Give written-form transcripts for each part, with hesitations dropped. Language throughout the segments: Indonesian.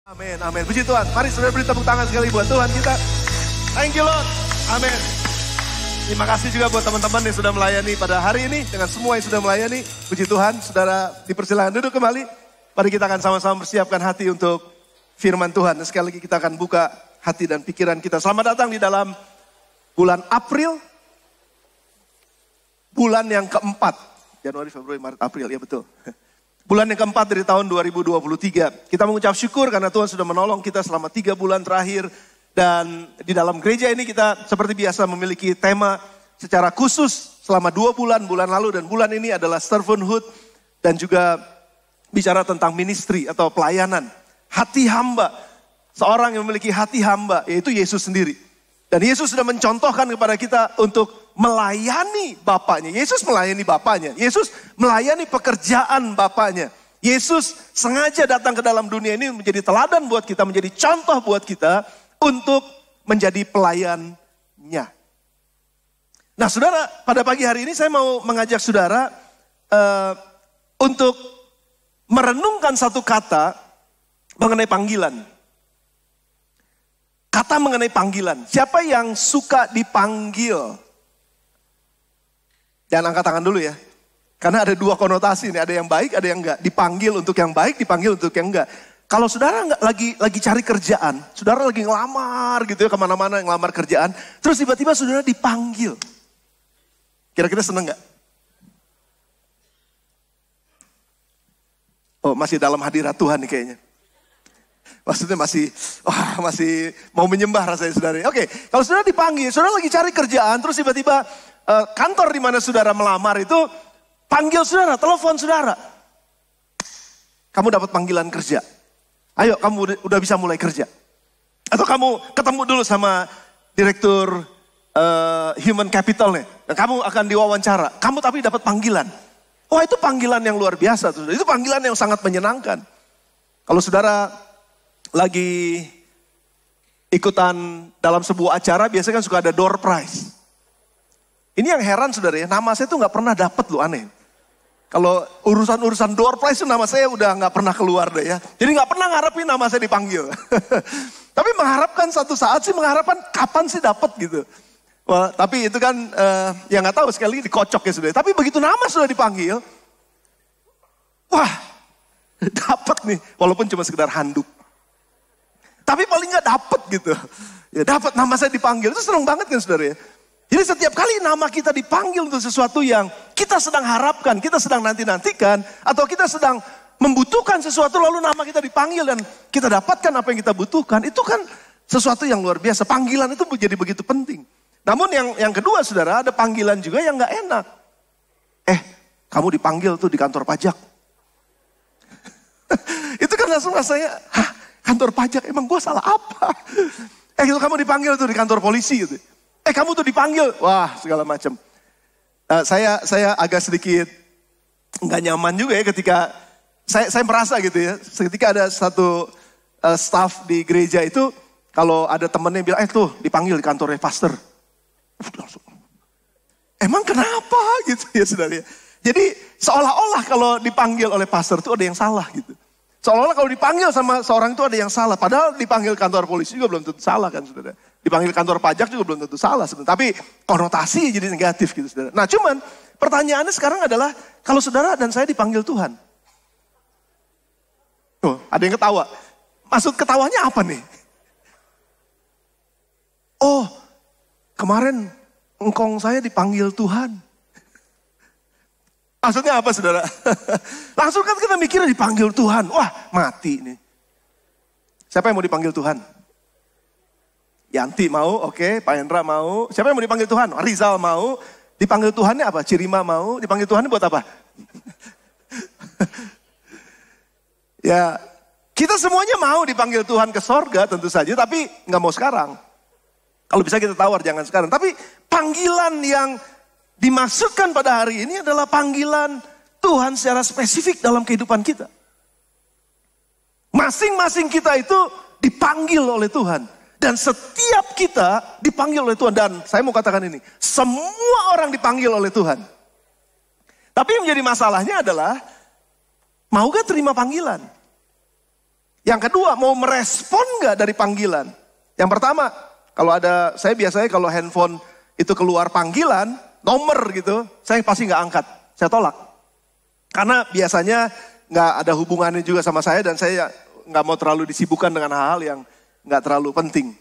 Amin, amin. Puji Tuhan. Mari saudara beri tepuk tangan sekali buat Tuhan kita. Thank you Lord. Amin. Terima kasih juga buat teman-teman yang sudah melayani pada hari ini. Dengan semua yang sudah melayani. Puji Tuhan, saudara dipersilakan duduk kembali. Mari kita akan sama-sama persiapkan hati untuk firman Tuhan. Dan sekali lagi kita akan buka hati dan pikiran kita. Selamat datang di dalam bulan April. Bulan yang keempat. Januari, Februari, Maret, April. Ya betul. Bulan yang keempat dari tahun 2023. Kita mengucap syukur karena Tuhan sudah menolong kita selama 3 bulan terakhir. Dan di dalam gereja ini kita seperti biasa memiliki tema secara khusus selama 2 bulan. Bulan lalu dan bulan ini adalah servanthood. Dan juga bicara tentang ministry atau pelayanan. Hati hamba. Seorang yang memiliki hati hamba yaitu Yesus sendiri. Dan Yesus sudah mencontohkan kepada kita untuk melayani Bapaknya. Yesus melayani Bapaknya. Yesus melayani pekerjaan Bapaknya. Yesus sengaja datang ke dalam dunia ini menjadi teladan buat kita, menjadi contoh buat kita untuk menjadi pelayannya. Nah saudara, pada pagi hari ini saya mau mengajak saudara untuk merenungkan satu kata mengenai panggilan. Kata mengenai panggilan. Siapa yang suka dipanggil? Jangan angkat tangan dulu ya. Karena ada 2 konotasi nih. Ada yang baik, ada yang enggak. Dipanggil untuk yang baik, dipanggil untuk yang enggak. Kalau saudara enggak lagi cari kerjaan. Saudara lagi ngelamar gitu ya. Kemana-mana ngelamar kerjaan. Terus tiba-tiba saudara dipanggil. Kira-kira seneng enggak? Oh masih dalam hadirat Tuhan nih kayaknya. Maksudnya masih mau menyembah rasanya saudara. Oke, kalau saudara dipanggil, saudara lagi cari kerjaan, terus tiba-tiba kantor di mana saudara melamar itu panggil saudara, telepon saudara. Kamu dapat panggilan kerja. Ayo kamu udah bisa mulai kerja. Atau kamu ketemu dulu sama direktur human capital nih. Dan kamu akan diwawancara. Kamu tapi dapat panggilan. Wah itu panggilan yang luar biasa. Itu panggilan yang sangat menyenangkan. Kalau saudara lagi ikutan dalam sebuah acara, biasanya kan suka ada door prize. Ini yang heran saudara ya, nama saya tuh gak pernah dapet loh, aneh. Kalau urusan-urusan door prize itu nama saya udah gak pernah keluar deh ya. Jadi gak pernah ngarepin nama saya dipanggil. Tapi mengharapkan satu saat sih, mengharapkan kapan sih dapet gitu. Wah, tapi itu kan ya gak tahu, sekali lagi dikocok ya saudara. Tapi begitu nama sudah dipanggil, wah dapet nih, walaupun cuma sekedar handuk. Tapi paling gak dapet gitu. Ya dapat nama saya dipanggil. Itu senang banget kan saudara ya. Jadi setiap kali nama kita dipanggil untuk sesuatu yang kita sedang harapkan, kita sedang nanti-nantikan. Atau kita sedang membutuhkan sesuatu lalu nama kita dipanggil dan kita dapatkan apa yang kita butuhkan. Itu kan sesuatu yang luar biasa. Panggilan itu menjadi begitu penting. Namun yang kedua saudara, ada panggilan juga yang gak enak. Kamu dipanggil tuh di kantor pajak. Itu kan langsung rasanya, kantor pajak, emang gue salah apa? Gitu kamu dipanggil tuh di kantor polisi gitu. Kamu tuh dipanggil, wah segala macam. Saya agak sedikit nggak nyaman juga ya ketika saya merasa gitu ya. Ketika ada satu staff di gereja itu, kalau ada temennya bilang, tuh dipanggil di kantornya pastor. Langsung, emang kenapa gitu ya saudara? Jadi seolah-olah kalau dipanggil oleh pastor tuh ada yang salah gitu. Seolah-olah kalau dipanggil sama seorang itu ada yang salah. Padahal dipanggil kantor polisi juga belum tentu salah kan saudara. Dipanggil kantor pajak juga belum tentu salah sebenarnya. Tapi konotasi jadi negatif gitu saudara. Nah cuman pertanyaannya sekarang adalah kalau saudara dan saya dipanggil Tuhan. Oh ada yang ketawa. Maksud ketawanya apa nih? Oh kemarin engkong saya dipanggil Tuhan. Maksudnya apa saudara? Langsung kan kita mikirnya dipanggil Tuhan. Wah mati nih. Siapa yang mau dipanggil Tuhan? Yanti mau, oke. Pak Hendra mau. Siapa yang mau dipanggil Tuhan? Rizal mau. Dipanggil Tuhannya apa? Cirima mau. Dipanggil Tuhan buat apa? Ya kita semuanya mau dipanggil Tuhan ke sorga tentu saja. Tapi gak mau sekarang. Kalau bisa kita tawar jangan sekarang. Tapi panggilan yang dimaksudkan pada hari ini adalah panggilan Tuhan secara spesifik dalam kehidupan kita. Masing-masing kita itu dipanggil oleh Tuhan. Dan setiap kita dipanggil oleh Tuhan. Dan saya mau katakan ini, semua orang dipanggil oleh Tuhan. Tapi yang menjadi masalahnya adalah, mau gak terima panggilan? Yang kedua, mau merespon nggak dari panggilan? Yang pertama, kalau ada, saya biasanya kalau handphone itu keluar panggilan, nomor gitu, saya pasti nggak angkat, saya tolak. Karena biasanya nggak ada hubungannya juga sama saya dan saya nggak mau terlalu disibukkan dengan hal-hal yang nggak terlalu penting.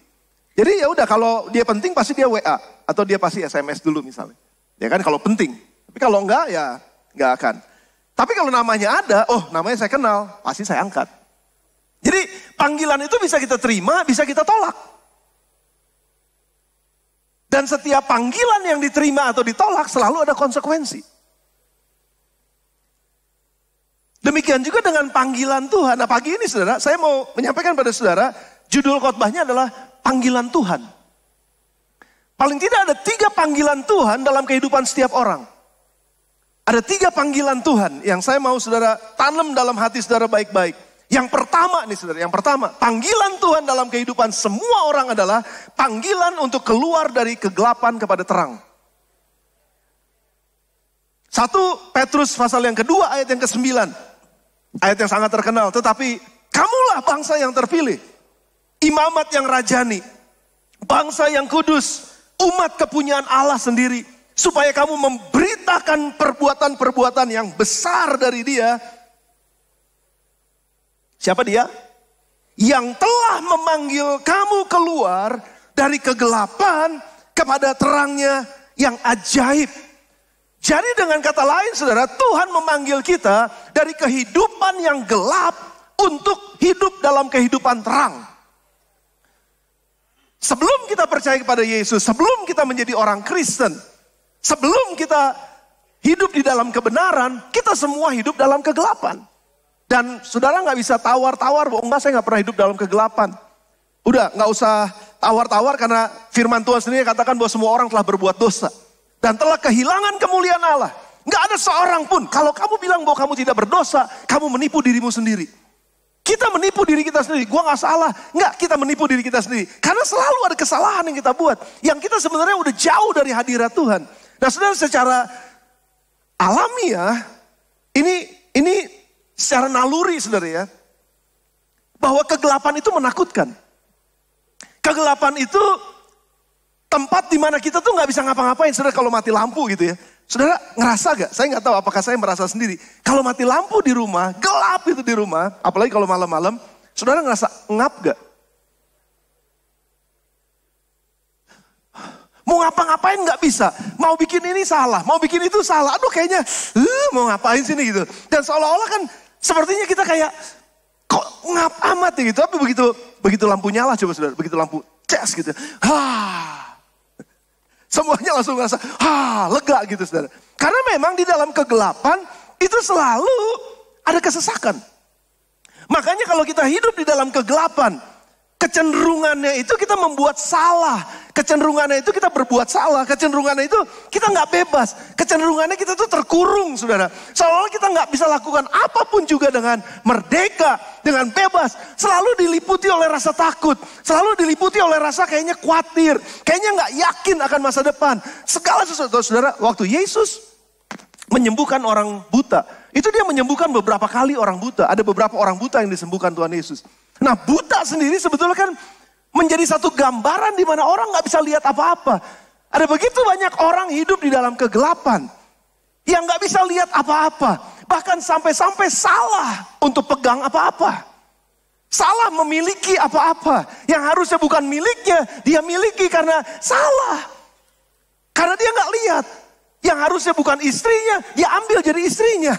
Jadi ya udah kalau dia penting pasti dia WA atau dia pasti SMS dulu misalnya. Ya kan kalau penting. Tapi kalau enggak ya nggak akan. Tapi kalau namanya ada, oh namanya saya kenal, pasti saya angkat. Jadi panggilan itu bisa kita terima, bisa kita tolak. Dan setiap panggilan yang diterima atau ditolak selalu ada konsekuensi. Demikian juga dengan panggilan Tuhan. Nah pagi ini saudara, saya mau menyampaikan pada saudara, judul khotbahnya adalah panggilan Tuhan. Paling tidak ada 3 panggilan Tuhan dalam kehidupan setiap orang. Ada 3 panggilan Tuhan yang saya mau saudara tanam dalam hati saudara baik-baik. Yang pertama nih saudara, yang pertama, panggilan Tuhan dalam kehidupan semua orang adalah panggilan untuk keluar dari kegelapan kepada terang. 1 Petrus pasal yang kedua ayat yang ke-9. Ayat yang sangat terkenal, tetapi kamulah bangsa yang terpilih, imamat yang rajani, bangsa yang kudus, umat kepunyaan Allah sendiri, supaya kamu memberitakan perbuatan-perbuatan yang besar dari Dia. Siapa Dia? Yang telah memanggil kamu keluar dari kegelapan kepada terangnya yang ajaib. Jadi dengan kata lain saudara, Tuhan memanggil kita dari kehidupan yang gelap untuk hidup dalam kehidupan terang. Sebelum kita percaya kepada Yesus, sebelum kita menjadi orang Kristen, sebelum kita hidup di dalam kebenaran, kita semua hidup dalam kegelapan. Dan saudara gak bisa tawar-tawar, enggak saya gak pernah hidup dalam kegelapan. Udah gak usah tawar-tawar karena firman Tuhan sendiri katakan bahwa semua orang telah berbuat dosa. Dan telah kehilangan kemuliaan Allah. Gak ada seorang pun, kalau kamu bilang bahwa kamu tidak berdosa, kamu menipu dirimu sendiri. Kita menipu diri kita sendiri, gua gak salah. Enggak, kita menipu diri kita sendiri. Karena selalu ada kesalahan yang kita buat. Yang kita sebenarnya udah jauh dari hadirat Tuhan. Nah saudara secara alamiah, ini secara naluri saudara ya, bahwa kegelapan itu menakutkan. Kegelapan itu tempat di mana kita tuh nggak bisa ngapa-ngapain, saudara kalau mati lampu gitu ya. Saudara ngerasa gak? Saya nggak tahu apakah saya merasa sendiri. Kalau mati lampu di rumah, gelap itu di rumah, apalagi kalau malam-malam, saudara ngerasa ngap gak? Mau ngapa-ngapain nggak bisa. Mau bikin ini salah, mau bikin itu salah. Aduh kayaknya, mau ngapain sini gitu. Dan seolah-olah kan sepertinya kita kayak, kok ngap amat ya gitu. Tapi begitu lampu nyala coba saudara, begitu lampu cas gitu. Semuanya langsung ngerasa, lega gitu saudara. Karena memang di dalam kegelapan itu selalu ada kesesakan. Makanya kalau kita hidup di dalam kegelapan, kecenderungannya itu kita membuat salah. Kecenderungannya itu kita berbuat salah. Kecenderungannya itu kita nggak bebas. Kecenderungannya kita tuh terkurung saudara. Seolah-olah kita nggak bisa lakukan apapun juga dengan merdeka, dengan bebas. Selalu diliputi oleh rasa takut. Selalu diliputi oleh rasa kayaknya khawatir. Kayaknya nggak yakin akan masa depan. Segala sesuatu saudara. Waktu Yesus menyembuhkan orang buta. Itu dia menyembuhkan beberapa kali orang buta. Ada beberapa orang buta yang disembuhkan Tuhan Yesus. Nah buta sendiri sebetulnya kan menjadi satu gambaran di mana orang nggak bisa lihat apa-apa. Ada begitu banyak orang hidup di dalam kegelapan yang nggak bisa lihat apa-apa. Bahkan sampai-sampai salah untuk pegang apa-apa. Salah memiliki apa-apa. Yang harusnya bukan miliknya, dia miliki karena salah. Karena dia nggak lihat. Yang harusnya bukan istrinya, dia ambil jadi istrinya.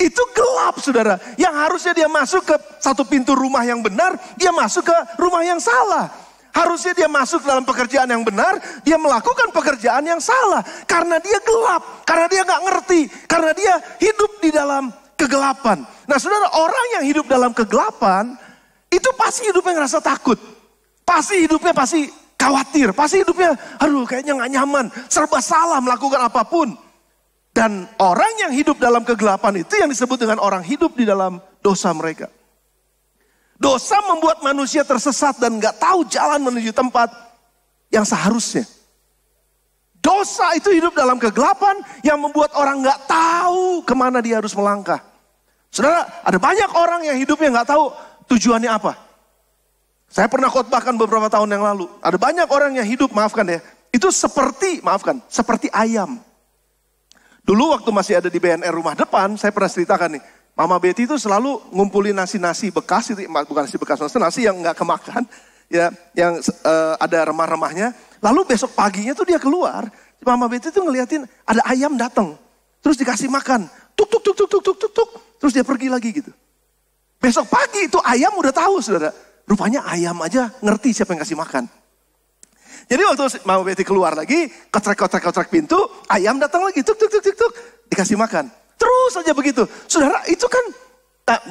Itu gelap saudara. Yang harusnya dia masuk ke satu pintu rumah yang benar, dia masuk ke rumah yang salah. Harusnya dia masuk dalam pekerjaan yang benar, dia melakukan pekerjaan yang salah. Karena dia gelap, karena dia gak ngerti, karena dia hidup di dalam kegelapan. Nah saudara, orang yang hidup dalam kegelapan, itu pasti hidupnya ngerasa takut. Pasti hidupnya pasti khawatir, pasti hidupnya aduh kayaknya gak nyaman, serba salah melakukan apapun. Dan orang yang hidup dalam kegelapan itu yang disebut dengan orang hidup di dalam dosa mereka. Dosa membuat manusia tersesat dan gak tahu jalan menuju tempat yang seharusnya. Dosa itu hidup dalam kegelapan yang membuat orang gak tahu kemana dia harus melangkah. Saudara, ada banyak orang yang hidupnya gak tahu Tujuannya apa? Saya pernah khotbahkan beberapa tahun yang lalu. Ada banyak orang yang hidup, maafkan ya. Itu seperti ayam. Dulu waktu masih ada di BNR rumah depan, saya pernah ceritakan nih. Mama Betty itu selalu ngumpulin nasi-nasi bekas, itu bukan nasi bekas, nasi yang nggak kemakan. Ya, yang ada remah-remahnya. Lalu besok paginya tuh dia keluar. Mama Betty tuh ngeliatin ada ayam datang. Terus dikasih makan. Tuk, tuk, tuk, tuk, tuk, tuk, tuk, tuk. Terus dia pergi lagi gitu. Besok pagi itu ayam udah tahu, saudara. Rupanya ayam aja ngerti siapa yang kasih makan. Jadi waktu Mama Betty keluar lagi, kotrek pintu, ayam datang lagi, tuk, tuk, tuk, tuk, tuk, dikasih makan. Terus aja begitu. Saudara, itu kan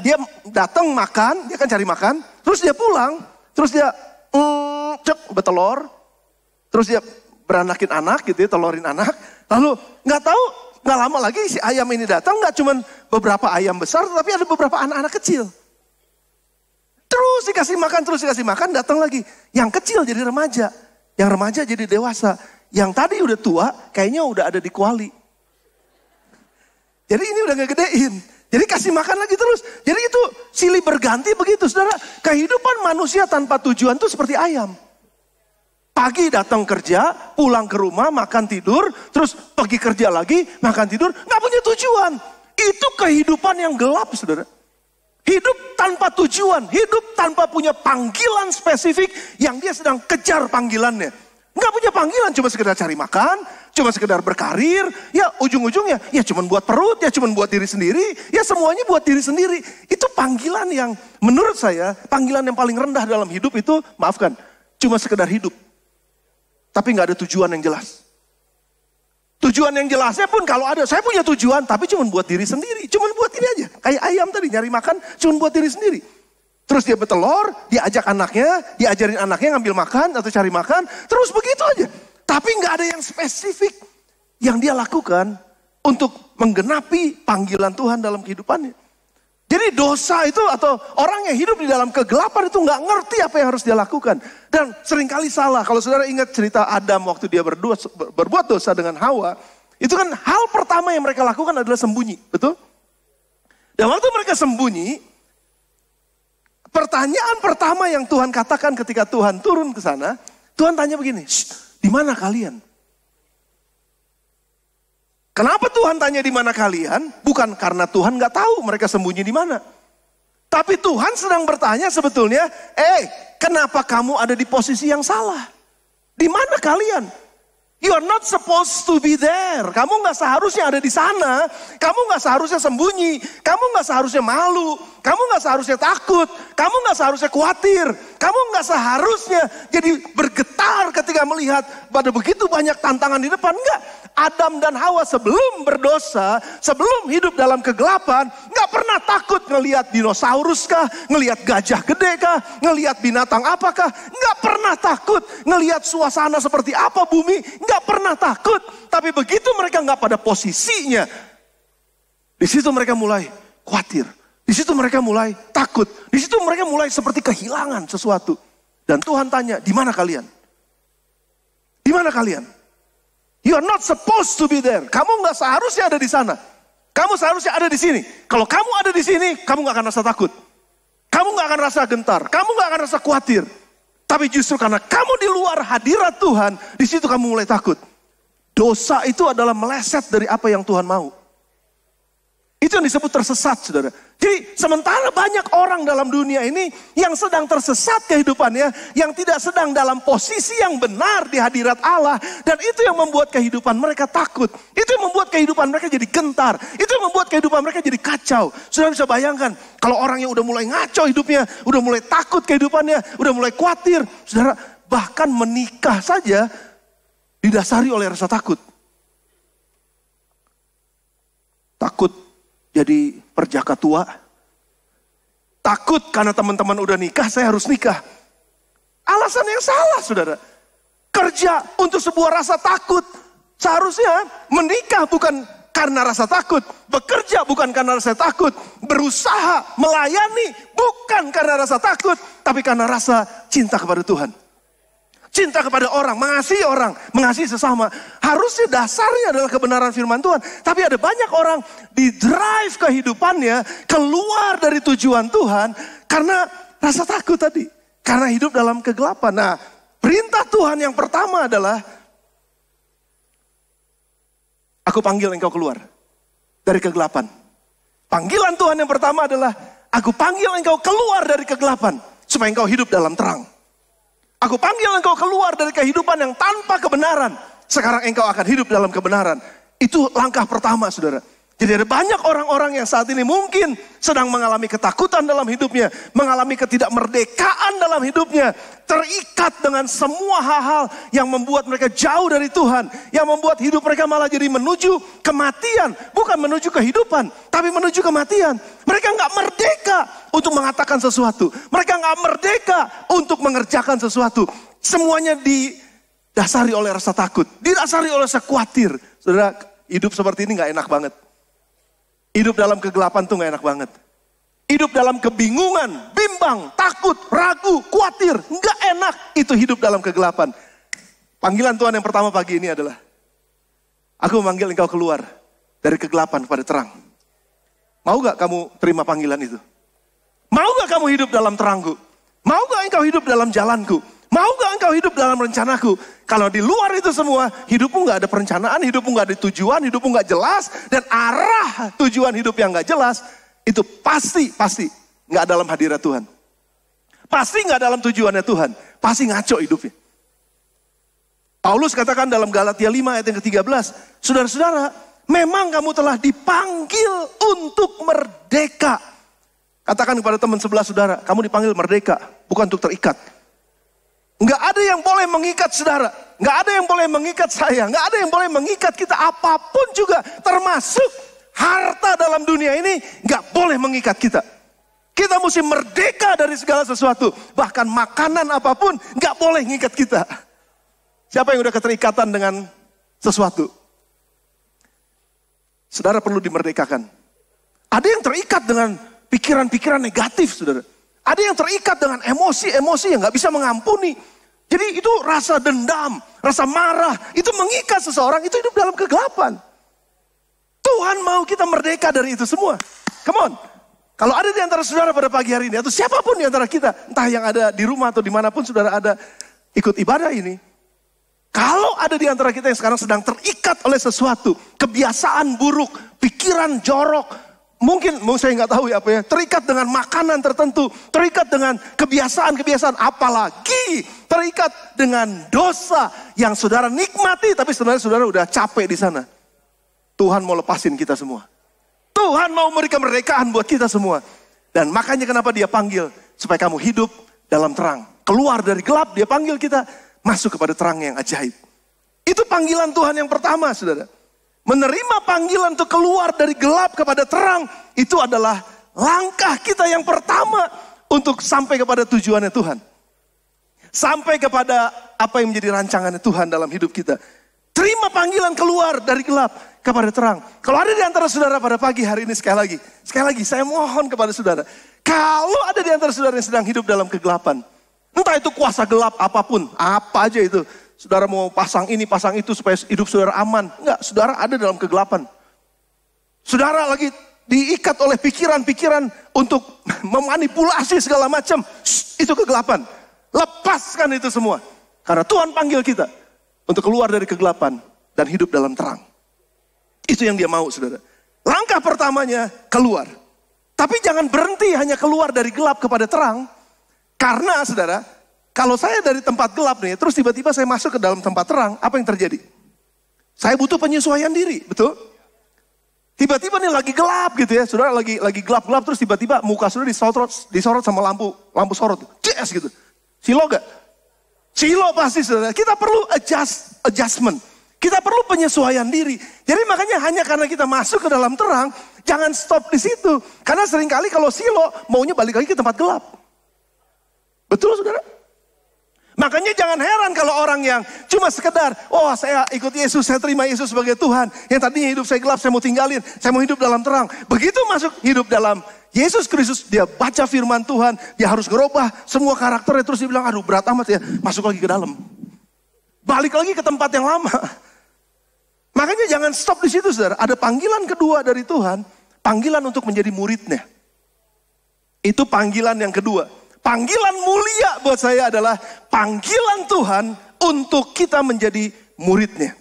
dia datang makan, dia kan cari makan, terus dia pulang, terus dia bertelur, terus dia beranakin anak gitu ya, telorin anak. Lalu nggak tahu, nggak lama lagi si ayam ini datang, nggak cuma beberapa ayam besar, tapi ada beberapa anak-anak kecil. Terus dikasih makan, datang lagi. Yang kecil jadi remaja. Yang remaja jadi dewasa. Yang tadi udah tua, kayaknya udah ada di kuali. Jadi ini udah ngegedein. Jadi kasih makan lagi terus. Jadi itu silih berganti begitu, saudara. Kehidupan manusia tanpa tujuan itu seperti ayam. Pagi datang kerja, pulang ke rumah, makan tidur. Terus pergi kerja lagi, makan tidur. Nggak punya tujuan. Itu kehidupan yang gelap, saudara. Hidup tanpa tujuan, hidup tanpa punya panggilan spesifik yang dia sedang kejar panggilannya. Nggak punya panggilan, cuma sekedar cari makan, cuma sekedar berkarir, ya ujung-ujungnya ya cuma buat perut, ya cuma buat diri sendiri, ya semuanya buat diri sendiri. Itu panggilan yang menurut saya, panggilan yang paling rendah dalam hidup itu, maafkan, cuma sekedar hidup. Tapi nggak ada tujuan yang jelas. Tujuan yang jelasnya pun kalau ada, saya punya tujuan, tapi cuma buat diri sendiri. Cuma buat ini aja. Kayak ayam tadi, nyari makan, cuma buat diri sendiri. Terus dia bertelur, dia ajak anaknya, dia ajarin anaknya ngambil makan atau cari makan. Terus begitu aja. Tapi nggak ada yang spesifik yang dia lakukan untuk menggenapi panggilan Tuhan dalam kehidupannya. Jadi dosa itu atau orang yang hidup di dalam kegelapan itu nggak ngerti apa yang harus dia lakukan. Dan seringkali salah. Kalau saudara ingat cerita Adam waktu dia berbuat dosa dengan Hawa. Itu kan hal pertama yang mereka lakukan adalah sembunyi. Betul? Dan waktu mereka sembunyi. Pertanyaan pertama yang Tuhan katakan ketika Tuhan turun ke sana. Tuhan tanya begini. Di mana kalian? Kenapa Tuhan tanya di mana kalian? Bukan karena Tuhan nggak tahu mereka sembunyi di mana. Tapi Tuhan sedang bertanya sebetulnya, kenapa kamu ada di posisi yang salah? Di mana kalian? You are not supposed to be there. Kamu nggak seharusnya ada di sana. Kamu nggak seharusnya sembunyi. Kamu nggak seharusnya malu. Kamu nggak seharusnya takut. Kamu nggak seharusnya khawatir. Kamu nggak seharusnya jadi bergetar ketika melihat pada begitu banyak tantangan di depan. Enggak. Adam dan Hawa sebelum berdosa, sebelum hidup dalam kegelapan, nggak pernah takut ngelihat dinosaurus kah, ngelihat gajah gede kah, ngelihat binatang apakah, nggak pernah takut ngelihat suasana seperti apa bumi, nggak pernah takut. Tapi begitu mereka nggak pada posisinya, di situ mereka mulai khawatir, di situ mereka mulai takut, di situ mereka mulai seperti kehilangan sesuatu. Dan Tuhan tanya, di mana kalian? Di mana kalian? You are not supposed to be there. Kamu nggak seharusnya ada di sana. Kamu seharusnya ada di sini. Kalau kamu ada di sini, kamu nggak akan rasa takut. Kamu nggak akan rasa gentar. Kamu nggak akan rasa khawatir. Tapi justru karena kamu di luar hadirat Tuhan, di situ kamu mulai takut. Dosa itu adalah meleset dari apa yang Tuhan mau. Itu yang disebut tersesat, saudara. Jadi sementara banyak orang dalam dunia ini yang sedang tersesat kehidupannya, yang tidak sedang dalam posisi yang benar di hadirat Allah. Dan itu yang membuat kehidupan mereka takut. Itu yang membuat kehidupan mereka jadi gentar. Itu yang membuat kehidupan mereka jadi kacau. Saudara bisa bayangkan, kalau orang yang udah mulai ngaco hidupnya, udah mulai takut kehidupannya, udah mulai khawatir. Saudara, bahkan menikah saja didasari oleh rasa takut. Takut jadi perjaka tua. Takut karena teman-teman udah nikah, saya harus nikah. Alasan yang salah, saudara. Kerja untuk sebuah rasa takut. Seharusnya menikah bukan karena rasa takut. Bekerja bukan karena rasa takut. Berusaha melayani bukan karena rasa takut. Tapi karena rasa cinta kepada Tuhan. Cinta kepada orang, mengasihi sesama. Harusnya dasarnya adalah kebenaran firman Tuhan. Tapi ada banyak orang di drive kehidupannya keluar dari tujuan Tuhan. Karena rasa takut tadi. Karena hidup dalam kegelapan. Nah, perintah Tuhan yang pertama adalah, aku panggil engkau keluar dari kegelapan. Panggilan Tuhan yang pertama adalah, aku panggil engkau keluar dari kegelapan, supaya engkau hidup dalam terang. Aku panggil engkau keluar dari kehidupan yang tanpa kebenaran. Sekarang engkau akan hidup dalam kebenaran. Itu langkah pertama, saudara. Jadi ada banyak orang-orang yang saat ini mungkin sedang mengalami ketakutan dalam hidupnya, mengalami ketidakmerdekaan dalam hidupnya, terikat dengan semua hal-hal yang membuat mereka jauh dari Tuhan, yang membuat hidup mereka malah jadi menuju kematian, bukan menuju kehidupan, tapi menuju kematian. Mereka nggak merdeka untuk mengatakan sesuatu, mereka nggak merdeka untuk mengerjakan sesuatu. Semuanya didasari oleh rasa takut, didasari oleh rasa khawatir. Saudara, hidup seperti ini nggak enak banget. Hidup dalam kegelapan tuh gak enak banget. Hidup dalam kebingungan, bimbang, takut, ragu, khawatir. Gak enak itu hidup dalam kegelapan. Panggilan Tuhan yang pertama pagi ini adalah, aku memanggil engkau keluar dari kegelapan kepada terang. Mau gak kamu terima panggilan itu? Mau gak kamu hidup dalam terangku? Mau gak engkau hidup dalam jalanku? Mau gak engkau hidup dalam rencanaku? Kalau di luar itu semua, hidupmu gak ada perencanaan, hidupmu gak ada tujuan, hidupmu gak jelas, dan arah tujuan hidup yang gak jelas, itu pasti gak dalam hadirat Tuhan. Pasti gak dalam tujuannya Tuhan, pasti ngaco hidupnya. Paulus katakan dalam Galatia 5 ayat yang ke-13, saudara-saudara, memang kamu telah dipanggil untuk merdeka. Katakan kepada teman sebelah saudara, kamu dipanggil merdeka, bukan untuk terikat. Nggak ada yang boleh mengikat saudara. Nggak ada yang boleh mengikat saya. Nggak ada yang boleh mengikat kita apapun juga. Termasuk harta dalam dunia ini nggak boleh mengikat kita. Kita mesti merdeka dari segala sesuatu. Bahkan makanan apapun nggak boleh mengikat kita. Siapa yang udah keterikatan dengan sesuatu? Saudara perlu dimerdekakan. Ada yang terikat dengan pikiran-pikiran negatif, saudara. Ada yang terikat dengan emosi-emosi yang gak bisa mengampuni. Jadi itu rasa dendam, rasa marah, itu mengikat seseorang, itu hidup dalam kegelapan. Tuhan mau kita merdeka dari itu semua. Come on. Kalau ada di antara saudara pada pagi hari ini, atau siapapun di antara kita, entah yang ada di rumah atau dimanapun saudara ada ikut ibadah ini. Kalau ada di antara kita yang sekarang sedang terikat oleh sesuatu, kebiasaan buruk, pikiran jorok, mungkin saya nggak tahu ya apa ya, terikat dengan makanan tertentu, terikat dengan kebiasaan-kebiasaan, apalagi terikat dengan dosa yang saudara nikmati, tapi sebenarnya saudara udah capek di sana. Tuhan mau lepasin kita semua. Tuhan mau memberikan kemerdekaan buat kita semua. Dan makanya kenapa dia panggil, supaya kamu hidup dalam terang. Keluar dari gelap, dia panggil kita masuk kepada terang yang ajaib. Itu panggilan Tuhan yang pertama, saudara. Menerima panggilan untuk keluar dari gelap kepada terang, itu adalah langkah kita yang pertama untuk sampai kepada tujuannya Tuhan. Sampai kepada apa yang menjadi rancangannya Tuhan dalam hidup kita. Terima panggilan keluar dari gelap kepada terang. Kalau ada di antara saudara pada pagi hari ini, sekali lagi saya mohon kepada saudara. Kalau ada di antara saudara yang sedang hidup dalam kegelapan, entah itu kuasa gelap apapun, apa aja itu. Saudara mau pasang ini, pasang itu supaya hidup saudara aman. Enggak, saudara ada dalam kegelapan. Saudara lagi diikat oleh pikiran-pikiran untuk memanipulasi segala macam. Itu kegelapan. Lepaskan itu semua. Karena Tuhan panggil kita untuk keluar dari kegelapan dan hidup dalam terang. Itu yang dia mau, saudara. Langkah pertamanya keluar. Tapi jangan berhenti hanya keluar dari gelap kepada terang. Karena saudara, kalau saya dari tempat gelap nih, terus tiba-tiba saya masuk ke dalam tempat terang, apa yang terjadi? Saya butuh penyesuaian diri, betul? Tiba-tiba nih lagi gelap gitu ya, saudara lagi gelap-gelap, terus tiba-tiba muka saudara disorot sama lampu sorot, yes gitu. Silo gak? Silo pasti saudara. Kita perlu adjustment, kita perlu penyesuaian diri. Jadi makanya hanya karena kita masuk ke dalam terang, jangan stop di situ. Karena seringkali kalau silo maunya balik lagi ke tempat gelap. Betul saudara? Makanya jangan heran kalau orang yang cuma sekedar, oh saya ikut Yesus, saya terima Yesus sebagai Tuhan. Yang tadinya hidup saya gelap, saya mau tinggalin, saya mau hidup dalam terang. Begitu masuk hidup dalam Yesus Kristus, dia baca firman Tuhan, dia harus ngerubah semua karakternya. Terus dia bilang, aduh berat amat ya, masuk lagi ke dalam. Balik lagi ke tempat yang lama. Makanya jangan stop di situ saudara. Ada panggilan kedua dari Tuhan, panggilan untuk menjadi muridnya. Itu panggilan yang kedua. panggilan mulia buat saya adalah panggilan Tuhan untuk kita menjadi muridnya.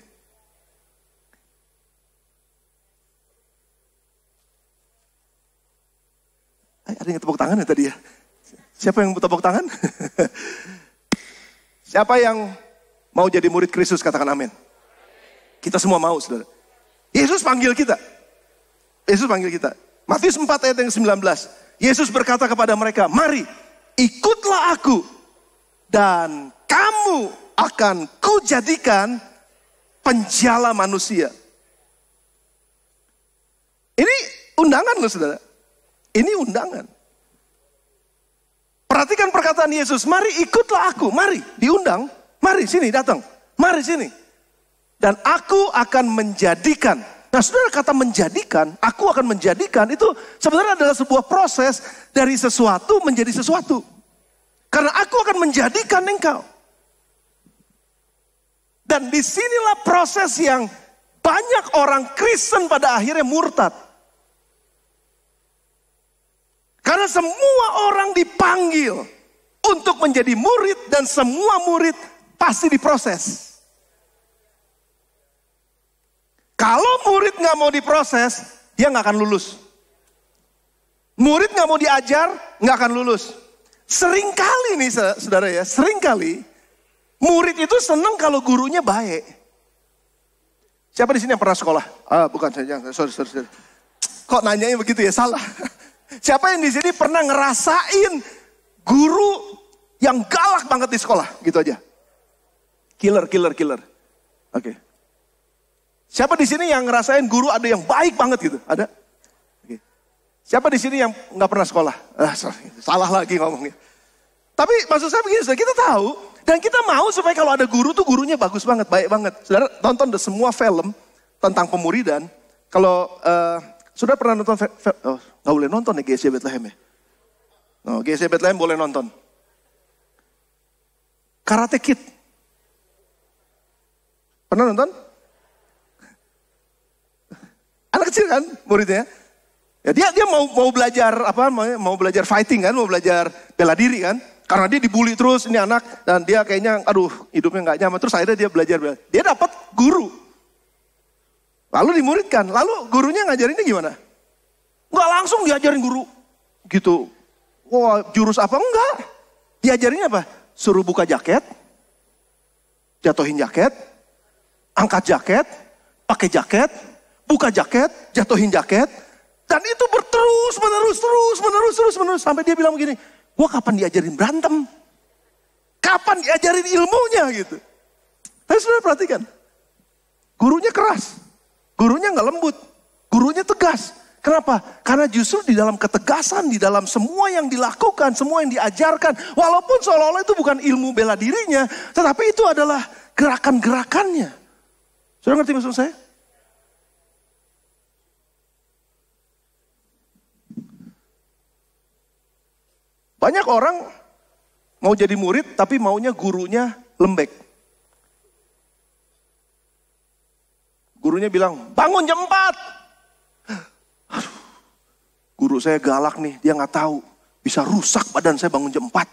Ada yang tepuk tangan ya tadi ya? Siapa yang tepuk tangan? Siapa yang mau jadi murid Kristus, katakan amin. Kita semua mau, saudara. Yesus panggil kita. Yesus panggil kita. Matius 4 ayat yang 19. Yesus berkata kepada mereka, mari ikutlah aku dan kamu akan kujadikan penjala manusia. Ini undangan loh saudara. Ini undangan. Perhatikan perkataan Yesus, mari ikutlah aku, mari diundang. Mari sini datang, mari sini. Dan aku akan menjadikan. Nah saudara, kata menjadikan, aku akan menjadikan itu sebenarnya adalah sebuah proses dari sesuatu menjadi sesuatu. Karena aku akan menjadikan engkau. Dan disinilah proses yang banyak orang Kristen pada akhirnya murtad. Karena semua orang dipanggil untuk menjadi murid dan semua murid pasti diproses. Kalau murid nggak mau diproses, dia nggak akan lulus. Murid nggak mau diajar, nggak akan lulus. Seringkali nih saudara ya, seringkali murid itu senang kalau gurunya baik. Siapa di sini yang pernah sekolah? Bukan saya, sorry. Kok nanyanya begitu ya, salah. Siapa yang di sini pernah ngerasain guru yang galak banget di sekolah? Gitu aja. Killer. Oke. Siapa di sini yang ngerasain guru ada yang baik banget gitu? Ada? Oke. Siapa di sini yang nggak pernah sekolah? Salah lagi ngomongnya. Tapi maksud saya begini, saudara, kita tahu dan kita mau supaya kalau ada guru tuh gurunya bagus banget, baik banget. Saudara tonton semua film tentang pemuridan. Kalau saudara pernah nonton nggak boleh nonton ya GSC Bethlehem ya? No, GSC Bethlehem boleh nonton. Karate Kid. Pernah nonton? Anak kecil kan muridnya. Ya dia mau belajar mau belajar fighting kan, mau belajar bela diri kan. Karena dia dibully terus ini anak dan dia kayaknya hidupnya nggak nyaman. Terus akhirnya dia belajar. Dia dapat guru. Lalu dimuridkan. Lalu gurunya ngajarinnya gimana? Nggak langsung diajarin guru gitu. Wah, jurus apa? Enggak. Diajarinnya apa? Suruh buka jaket, jatuhin jaket, angkat jaket, pakai jaket, buka jaket, jatuhin jaket. Dan itu terus menerus. Sampai dia bilang begini, gua kapan diajarin berantem? Kapan diajarin ilmunya gitu? Tapi saudara perhatikan, gurunya keras. Gurunya nggak lembut, gurunya tegas. Kenapa? Karena justru di dalam ketegasan, di dalam semua yang dilakukan, semua yang diajarkan. Walaupun seolah-olah itu bukan ilmu bela dirinya, tetapi itu adalah gerakan-gerakannya. Sudah ngerti maksud saya? Banyak orang mau jadi murid tapi maunya gurunya lembek. Gurunya bilang, bangun jam 4. Aduh, guru saya galak nih, dia nggak tahu. Bisa rusak badan saya bangun jam 4.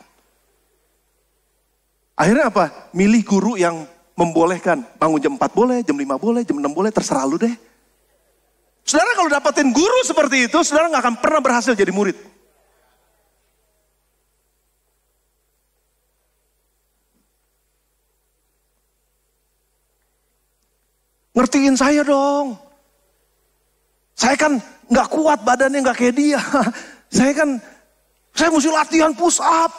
Akhirnya apa? Milih guru yang membolehkan. Bangun jam 4 boleh, jam 5 boleh, jam 6 boleh, terserah lu deh. Saudara kalau dapetin guru seperti itu, saudara nggak akan pernah berhasil jadi murid. Ngertiin saya dong. Saya kan nggak kuat badannya, nggak kayak dia. Saya mesti latihan push up.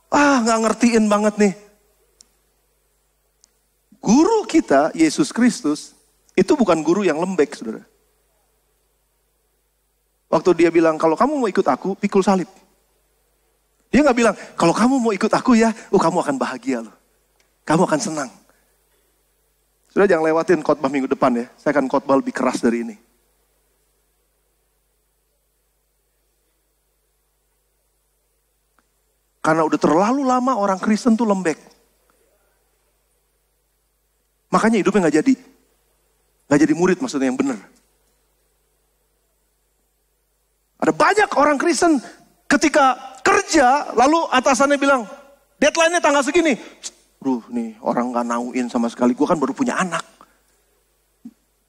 Nggak ngertiin banget nih. Guru kita, Yesus Kristus, itu bukan guru yang lembek, saudara. Waktu dia bilang, kalau kamu mau ikut aku, pikul salib. Dia nggak bilang, kalau kamu mau ikut aku ya, kamu akan bahagia loh. Kamu akan senang. Sudah jangan lewatin khotbah minggu depan ya. Saya akan khotbah lebih keras dari ini. Karena udah terlalu lama orang Kristen tuh lembek. Makanya hidupnya gak jadi. Gak jadi murid maksudnya yang benar. Ada banyak orang Kristen ketika kerja, lalu atasannya bilang, deadline-nya tanggal segini. Nih orang gak nauin sama sekali, gue kan baru punya anak.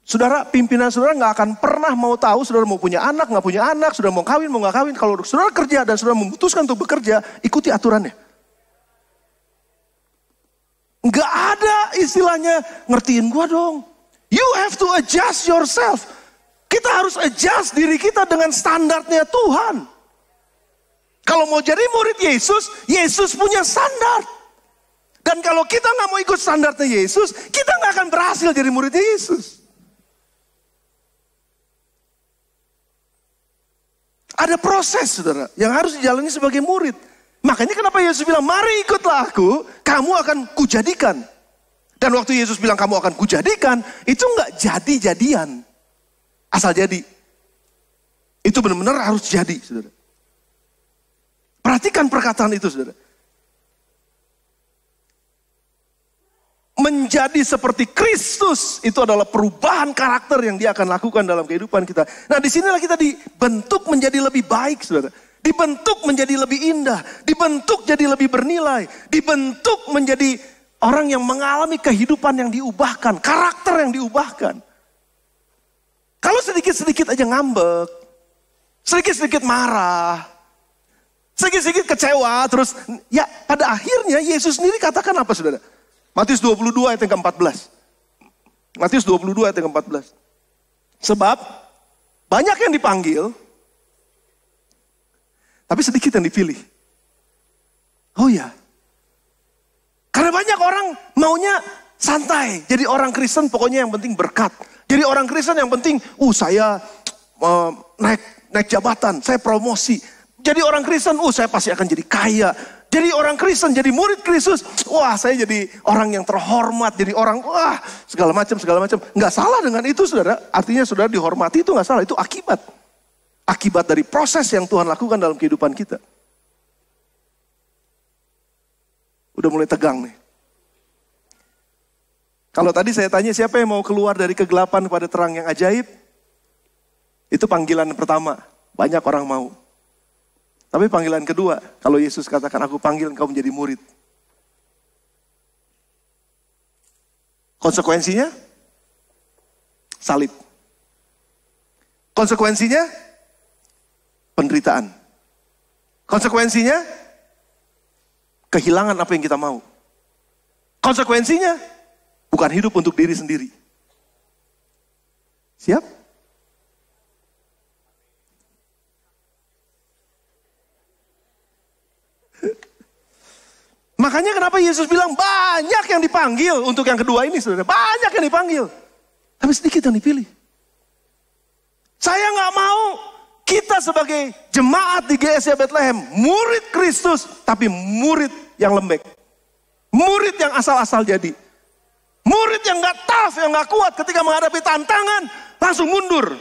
Saudara, pimpinan saudara gak akan pernah mau tahu saudara mau punya anak, gak punya anak, saudara mau kawin, mau gak kawin. Kalau saudara kerja dan saudara memutuskan untuk bekerja, ikuti aturannya. Gak ada istilahnya, ngertiin gue dong. You have to adjust yourself. Kita harus adjust diri kita dengan standarnya Tuhan. Kalau mau jadi murid Yesus, Yesus punya standar. Dan kalau kita gak mau ikut standarnya Yesus, kita gak akan berhasil jadi murid Yesus. Ada proses, saudara, yang harus dijalani sebagai murid. Makanya kenapa Yesus bilang, mari ikutlah aku, kamu akan kujadikan. Dan waktu Yesus bilang kamu akan kujadikan, itu enggak jadi-jadian. Asal jadi. Itu benar-benar harus jadi, saudara. Perhatikan perkataan itu, saudara. Menjadi seperti Kristus, itu adalah perubahan karakter yang dia akan lakukan dalam kehidupan kita. Nah, disinilah kita dibentuk menjadi lebih baik, saudara. Dibentuk menjadi lebih indah, dibentuk jadi lebih bernilai, dibentuk menjadi orang yang mengalami kehidupan yang diubahkan, karakter yang diubahkan. Kalau sedikit-sedikit aja ngambek, sedikit-sedikit marah, sedikit-sedikit kecewa, terus ya pada akhirnya Yesus sendiri katakan apa, saudara? Matius 22 ayat yang ke-14. Matius 22 ayat yang ke-14. Sebab banyak yang dipanggil, tapi sedikit yang dipilih. Oh ya. Karena banyak orang maunya santai. Jadi orang Kristen pokoknya yang penting berkat. Jadi orang Kristen yang penting, saya naik jabatan, saya promosi. Jadi orang Kristen, saya pasti akan jadi kaya. Jadi orang Kristen, jadi murid Kristus, saya jadi orang yang terhormat, jadi orang, segala macam. Nggak salah dengan itu, saudara. Artinya saudara dihormati itu nggak salah, itu akibat. Akibat dari proses yang Tuhan lakukan dalam kehidupan kita. Udah mulai tegang nih. Kalau tadi saya tanya siapa yang mau keluar dari kegelapan kepada terang yang ajaib, itu panggilan pertama. Banyak orang mau. Tapi panggilan kedua, kalau Yesus katakan aku panggil engkau menjadi murid. Konsekuensinya, salib. Konsekuensinya, penderitaan. Konsekuensinya, kehilangan apa yang kita mau. Konsekuensinya, bukan hidup untuk diri sendiri. Siap? Makanya kenapa Yesus bilang banyak yang dipanggil untuk yang kedua ini, saudara. Banyak yang dipanggil, tapi sedikit yang dipilih. Saya nggak mau kita sebagai jemaat di GSI Bethlehem, murid Kristus, tapi murid yang lembek. Murid yang asal-asal jadi. Murid yang nggak tough, yang nggak kuat ketika menghadapi tantangan, langsung mundur.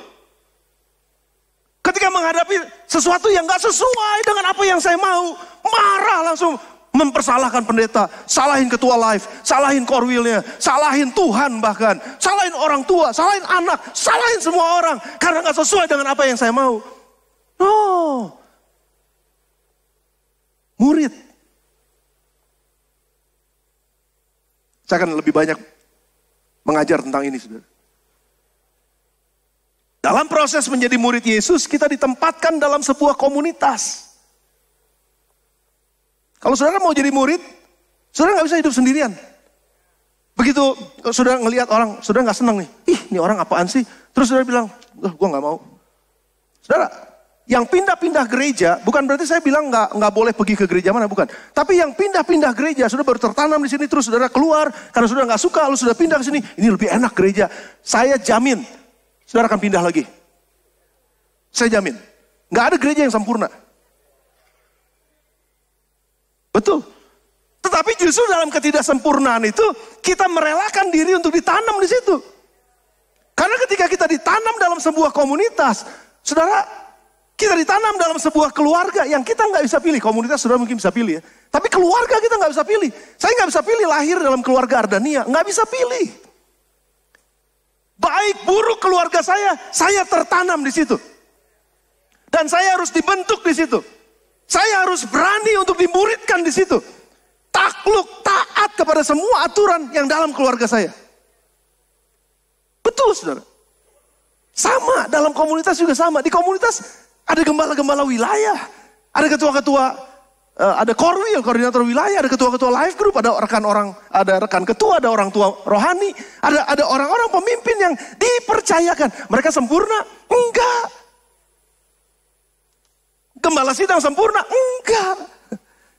Ketika menghadapi sesuatu yang nggak sesuai dengan apa yang saya mau, marah langsung. Mempersalahkan pendeta, salahin ketua live, salahin korwilnya, salahin Tuhan bahkan, salahin orang tua, salahin anak, salahin semua orang. Karena gak sesuai dengan apa yang saya mau. No. Murid. Saya akan lebih banyak mengajar tentang ini, saudara. Dalam proses menjadi murid Yesus, kita ditempatkan dalam sebuah komunitas. Kalau saudara mau jadi murid, saudara gak bisa hidup sendirian. Begitu saudara ngelihat orang, saudara gak senang nih. Ini orang apaan sih? Terus saudara bilang, gue gak mau. Saudara, yang pindah-pindah gereja, bukan berarti saya bilang gak boleh pergi ke gereja mana, bukan. Tapi yang pindah-pindah gereja, saudara baru tertanam di sini, terus saudara keluar, karena saudara gak suka, lalu sudah pindah ke sini, ini lebih enak gereja. Saya jamin, saudara akan pindah lagi. Saya jamin. Gak ada gereja yang sempurna. Betul. Tetapi justru dalam ketidaksempurnaan itu, kita merelakan diri untuk ditanam di situ. Karena ketika kita ditanam dalam sebuah komunitas, saudara, kita ditanam dalam sebuah keluarga yang kita nggak bisa pilih. Komunitas saudara mungkin bisa pilih ya. Tapi keluarga kita nggak bisa pilih. Saya nggak bisa pilih lahir dalam keluarga Ardania. Nggak bisa pilih. Baik buruk keluarga saya tertanam di situ. Dan saya harus dibentuk di situ. Saya harus berani untuk dimuridkan di situ. Takluk, taat kepada semua aturan yang dalam keluarga saya. Betul, saudara. Sama, dalam komunitas juga sama. Di komunitas ada gembala-gembala wilayah, ada ketua-ketua, ada korwil, koordinator wilayah, ada ketua-ketua life group, ada rekan ketua, ada orang tua rohani, ada orang-orang pemimpin yang dipercayakan. Mereka sempurna? Enggak. Gembala sidang sempurna? Enggak.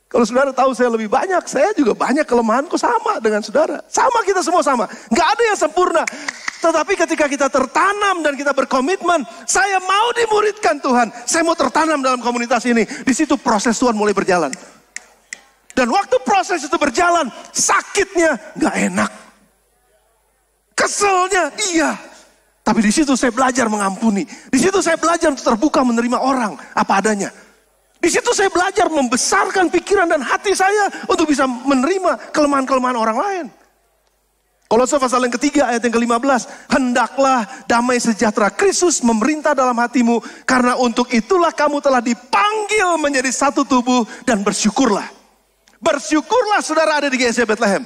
Kalau saudara tahu saya lebih banyak, saya juga banyak kelemahanku sama dengan saudara. Sama, kita semua sama. Enggak ada yang sempurna. Tetapi ketika kita tertanam dan kita berkomitmen, saya mau dimuridkan Tuhan. Saya mau tertanam dalam komunitas ini. Di situ proses Tuhan mulai berjalan. Dan waktu proses itu berjalan, sakitnya gak enak. Keselnya iya. Tapi di situ saya belajar mengampuni. Di situ saya belajar untuk terbuka menerima orang apa adanya. Di situ saya belajar membesarkan pikiran dan hati saya untuk bisa menerima kelemahan-kelemahan orang lain. Kolose pasal yang ketiga ayat yang ke-15. Hendaklah damai sejahtera Kristus memerintah dalam hatimu. Karena untuk itulah kamu telah dipanggil menjadi satu tubuh dan bersyukurlah. Bersyukurlah saudara ada di GSC Bethlehem.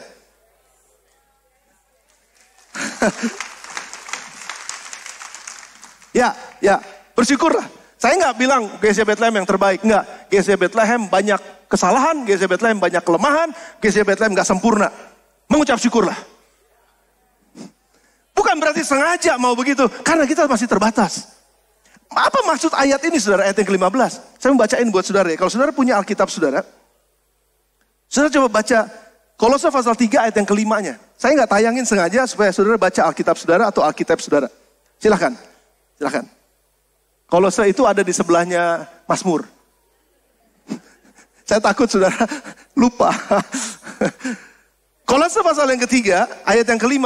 Ya, bersyukurlah. Saya nggak bilang GSC Bethlehem yang terbaik. Enggak, GSC Bethlehem banyak kesalahan, GSC Bethlehem banyak kelemahan, GSC Bethlehem nggak sempurna. Mengucap syukurlah. Bukan berarti sengaja mau begitu, karena kita masih terbatas. Apa maksud ayat ini saudara, ayat yang ke-15? Saya mau bacain buat saudara ya. Kalau saudara punya Alkitab saudara coba baca Kolose pasal 3 ayat yang ke-5-nya. Saya nggak tayangin sengaja supaya saudara baca Alkitab saudara atau Alkitab saudara. Silahkan. Kolose itu ada di sebelahnya Mazmur. Saya takut saudara lupa. Kolose pasal yang ketiga, ayat yang ke-5.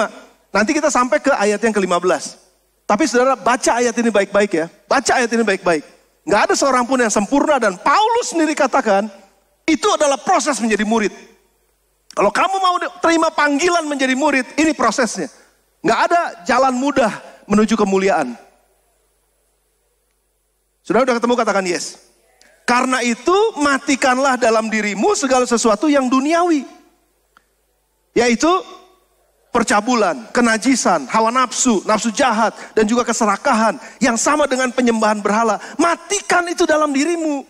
Nanti kita sampai ke ayat yang ke-15. Tapi saudara baca ayat ini baik-baik ya. Baca ayat ini baik-baik. Nggak ada seorang pun yang sempurna dan Paulus sendiri katakan, itu adalah proses menjadi murid. Kalau kamu mau terima panggilan menjadi murid, ini prosesnya. Nggak ada jalan mudah menuju kemuliaan. Saudara udah ketemu, katakan yes. Karena itu matikanlah dalam dirimu segala sesuatu yang duniawi. Yaitu percabulan, kenajisan, hawa nafsu, nafsu jahat, dan juga keserakahan yang sama dengan penyembahan berhala. Matikan itu dalam dirimu.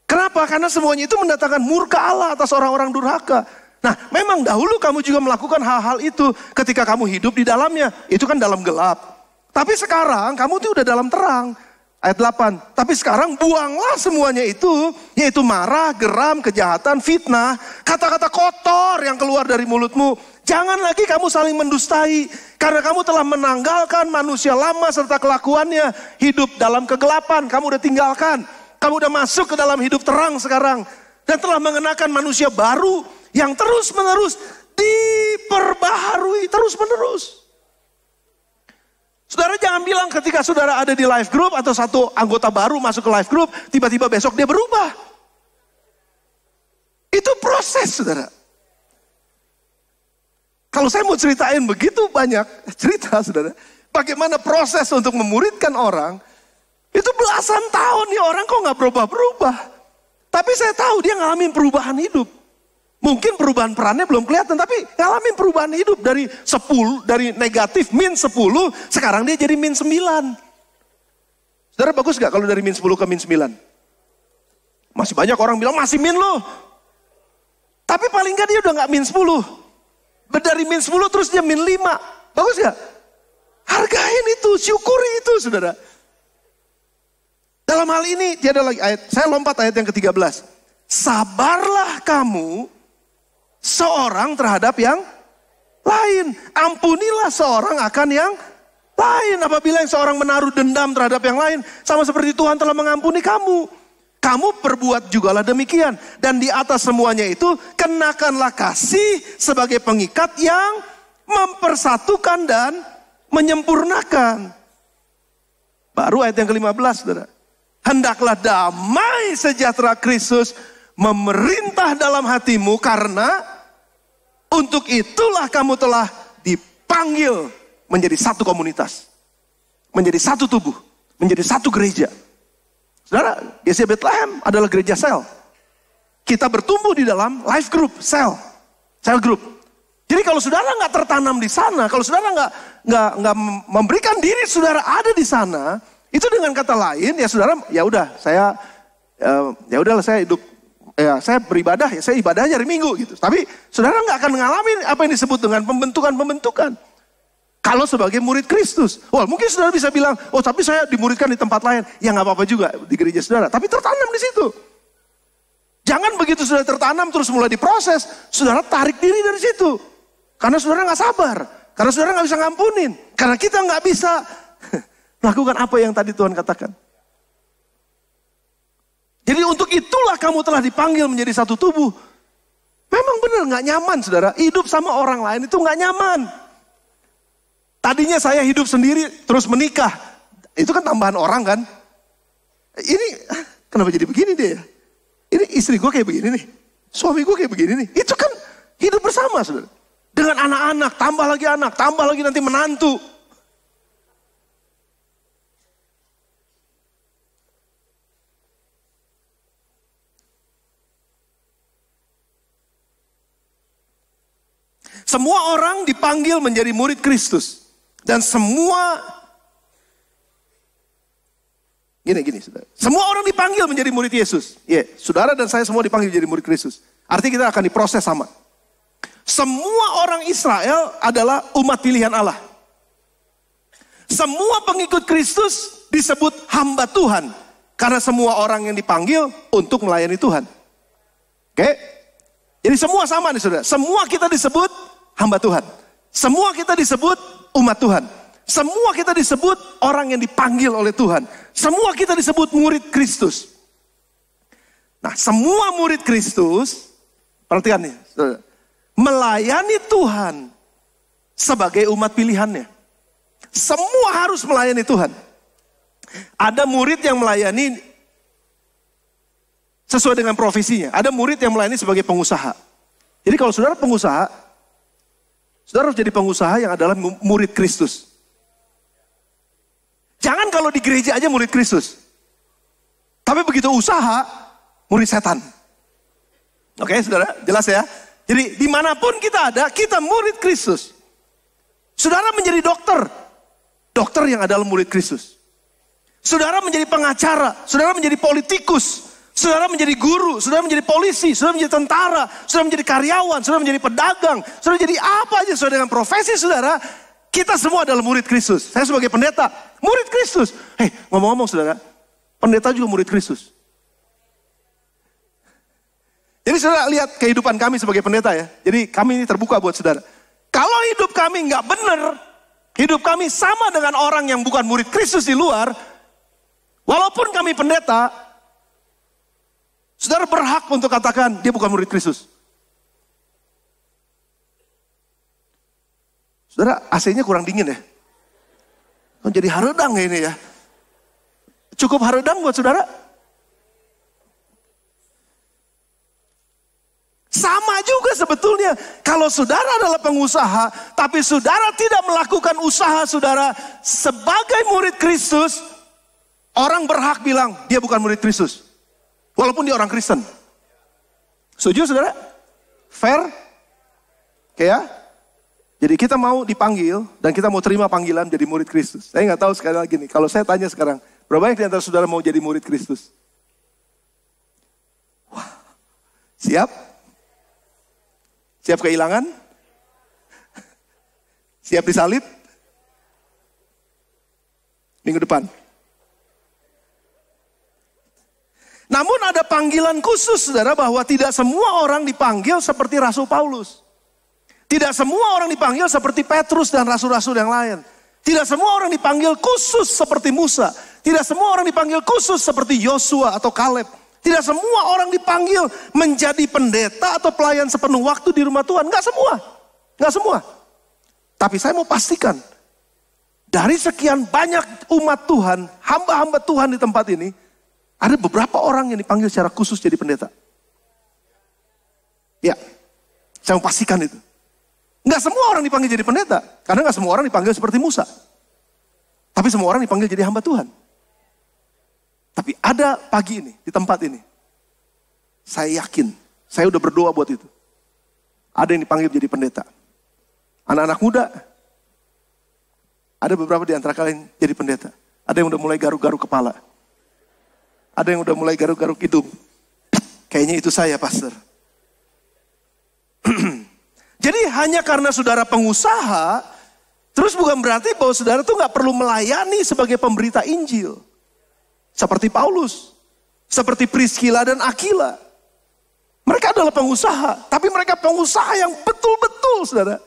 Kenapa? Karena semuanya itu mendatangkan murka Allah atas orang-orang durhaka. Nah, memang dahulu kamu juga melakukan hal-hal itu ketika kamu hidup di dalamnya. Itu kan dalam gelap. Tapi sekarang kamu tuh udah dalam terang. Ayat 8, tapi sekarang buanglah semuanya itu, yaitu marah, geram, kejahatan, fitnah, kata-kata kotor yang keluar dari mulutmu. Jangan lagi kamu saling mendustai, karena kamu telah menanggalkan manusia lama serta kelakuannya. Hidup dalam kegelapan, kamu udah tinggalkan. Kamu udah masuk ke dalam hidup terang sekarang. Dan telah mengenakan manusia baru yang terus-menerus diperbaharui, terus-menerus. Saudara jangan bilang ketika saudara ada di life group atau satu anggota baru masuk ke life group, tiba-tiba besok dia berubah. Itu proses saudara. Kalau saya mau ceritain begitu banyak cerita saudara, bagaimana proses untuk memuridkan orang, itu belasan tahun nih orang kok gak berubah-berubah. Tapi saya tahu dia ngalamin perubahan hidup. Mungkin perubahan perannya belum kelihatan, tapi ngalamin perubahan hidup dari 10, dari negatif min 10, sekarang dia jadi min 9. Saudara bagus gak kalau dari min 10 ke min 9? Masih banyak orang bilang masih min loh. Tapi paling gak dia udah gak min 10. Dari min 10 terus dia min 5. Bagus gak? Hargain itu, syukuri itu saudara. Dalam hal ini, dia ada lagi ayat, saya lompat ayat yang ke-13. Sabarlah kamu seorang terhadap yang lain. Ampunilah seorang akan yang lain. Apabila yang seorang menaruh dendam terhadap yang lain, sama seperti Tuhan telah mengampuni kamu. Kamu perbuat jugalah demikian. Dan di atas semuanya itu, kenakanlah kasih sebagai pengikat yang mempersatukan dan menyempurnakan. Baru ayat yang ke-15 saudara. Hendaklah damai sejahtera Kristus memerintah dalam hatimu, karena untuk itulah kamu telah dipanggil menjadi satu komunitas, menjadi satu tubuh, menjadi satu gereja. Saudara, GCI Bethlehem adalah gereja sel. Kita bertumbuh di dalam life group, sel group. Jadi kalau saudara nggak tertanam di sana, kalau saudara nggak memberikan diri saudara ada di sana, itu dengan kata lain ya saudara, ya udah saya hidup, ya saya beribadah, ya saya ibadahnya hari Minggu gitu. Tapi saudara nggak akan mengalami apa yang disebut dengan pembentukan. Kalau sebagai murid Kristus, mungkin saudara bisa bilang, tapi saya dimuridkan di tempat lain. Ya nggak apa-apa juga di gereja saudara, tapi tertanam di situ. Jangan begitu sudah tertanam terus mulai diproses, saudara tarik diri dari situ. Karena saudara nggak sabar, karena saudara nggak bisa ngampunin, karena kita nggak bisa melakukan apa yang tadi Tuhan katakan. Jadi untuk itulah kamu telah dipanggil menjadi satu tubuh. Memang benar nggak nyaman saudara, hidup sama orang lain itu nggak nyaman. Tadinya saya hidup sendiri terus menikah. Itu kan tambahan orang kan. Ini kenapa jadi begini dia? Ini istri gue kayak begini nih. Suami gue kayak begini nih. Itu kan hidup bersama saudara. Dengan anak-anak, tambah lagi nanti menantu. Semua orang dipanggil menjadi murid Kristus. Dan semua, gini saudara. Semua orang dipanggil menjadi murid Yesus. Saudara dan saya semua dipanggil menjadi murid Kristus. Artinya kita akan diproses sama. Semua orang Israel adalah umat pilihan Allah. Semua pengikut Kristus disebut hamba Tuhan. Karena semua orang yang dipanggil untuk melayani Tuhan. Oke? Jadi semua sama nih saudara. Semua kita disebut hamba Tuhan. Semua kita disebut umat Tuhan. Semua kita disebut orang yang dipanggil oleh Tuhan. Semua kita disebut murid Kristus. Nah, semua murid Kristus, perhatikan nih, melayani Tuhan sebagai umat pilihannya. Semua harus melayani Tuhan. Ada murid yang melayani sesuai dengan profesinya. Ada murid yang melayani sebagai pengusaha. Jadi kalau saudara pengusaha, saudara harus jadi pengusaha yang adalah murid Kristus. Jangan kalau di gereja aja murid Kristus. Tapi begitu usaha, murid setan. Oke saudara, jelas ya? Jadi dimanapun kita ada, kita murid Kristus. Saudara menjadi dokter. Dokter yang adalah murid Kristus. Saudara menjadi pengacara, saudara menjadi politikus. Saudara menjadi guru, saudara menjadi polisi, saudara menjadi tentara, saudara menjadi karyawan, saudara menjadi pedagang, saudara jadi apa aja sesuai dengan profesi saudara, kita semua adalah murid Kristus. Saya sebagai pendeta, murid Kristus. Ngomong-ngomong saudara, pendeta juga murid Kristus. Jadi saudara lihat kehidupan kami sebagai pendeta ya. Jadi kami ini terbuka buat saudara. Kalau hidup kami nggak benar, hidup kami sama dengan orang yang bukan murid Kristus di luar, walaupun kami pendeta, saudara berhak untuk katakan dia bukan murid Kristus. Saudara, AC-nya kurang dingin ya. Jadi haredang ya ini ya. Cukup haredang buat saudara? Sama juga sebetulnya. Kalau saudara adalah pengusaha, tapi saudara tidak melakukan usaha saudara sebagai murid Kristus, orang berhak bilang dia bukan murid Kristus. Walaupun dia orang Kristen. Setuju saudara? Fair? Oke ya? Jadi kita mau dipanggil dan kita mau terima panggilan jadi murid Kristus. Saya nggak tahu sekali lagi nih. Kalau saya tanya sekarang, berapa banyak di antara saudara mau jadi murid Kristus? Wah, siap? Siap kehilangan? Siap disalib? Minggu depan. Namun ada panggilan khusus saudara bahwa tidak semua orang dipanggil seperti Rasul Paulus. Tidak semua orang dipanggil seperti Petrus dan rasul-rasul yang lain. Tidak semua orang dipanggil khusus seperti Musa. Tidak semua orang dipanggil khusus seperti Yosua atau Kaleb. Tidak semua orang dipanggil menjadi pendeta atau pelayan sepenuh waktu di rumah Tuhan. Enggak semua. Enggak semua. Tapi saya mau pastikan, dari sekian banyak umat Tuhan, hamba-hamba Tuhan di tempat ini, ada beberapa orang yang dipanggil secara khusus jadi pendeta. Ya, saya mau pastikan itu. Enggak semua orang dipanggil jadi pendeta. Karena enggak semua orang dipanggil seperti Musa. Tapi semua orang dipanggil jadi hamba Tuhan. Tapi ada pagi ini, di tempat ini, saya yakin, saya udah berdoa buat itu. Ada yang dipanggil jadi pendeta. Anak-anak muda, ada beberapa di antara kalian jadi pendeta. Ada yang udah mulai garuk-garuk kepala. Ada yang udah mulai garuk-garuk hidung. Kayaknya itu saya, pastor. Jadi hanya karena saudara pengusaha, terus bukan berarti bahwa saudara tuh gak perlu melayani sebagai pemberita Injil. Seperti Paulus, seperti Priscilla dan Aquila. Mereka adalah pengusaha, tapi mereka pengusaha yang betul-betul, saudara.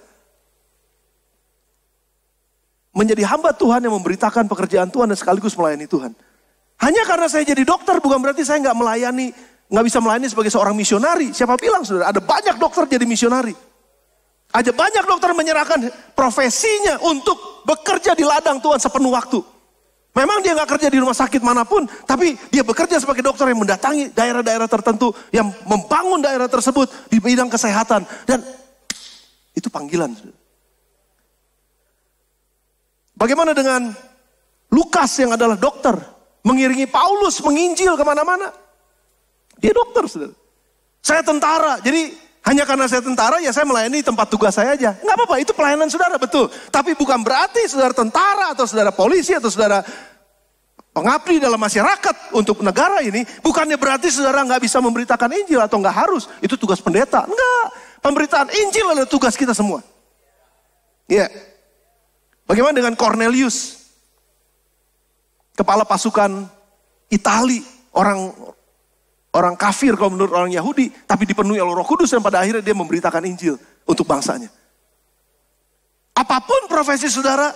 Menjadi hamba Tuhan yang memberitakan pekerjaan Tuhan dan sekaligus melayani Tuhan. Hanya karena saya jadi dokter bukan berarti saya nggak bisa melayani sebagai seorang misionari. Siapa bilang, saudara? Ada banyak dokter jadi misionari. Ada banyak dokter menyerahkan profesinya untuk bekerja di ladang Tuhan sepenuh waktu. Memang dia nggak kerja di rumah sakit manapun, tapi dia bekerja sebagai dokter yang mendatangi daerah-daerah tertentu, yang membangun daerah tersebut di bidang kesehatan. Dan itu panggilan. Bagaimana dengan Lukas yang adalah dokter, mengiringi Paulus menginjil kemana-mana? Dia dokter, saudara. Saya tentara, jadi hanya karena saya tentara ya saya melayani tempat tugas saya aja. Nggak apa-apa, itu pelayanan saudara, betul. Tapi bukan berarti saudara tentara atau saudara polisi atau saudara pengabdi dalam masyarakat untuk negara ini, bukannya berarti saudara nggak bisa memberitakan Injil atau nggak harus. Itu tugas pendeta. Enggak, pemberitaan Injil adalah tugas kita semua. Iya. Bagaimana dengan Cornelius? Kepala pasukan Itali, orang kafir kalau menurut orang Yahudi, tapi dipenuhi oleh Roh Kudus dan pada akhirnya dia memberitakan Injil untuk bangsanya. Apapun profesi saudara,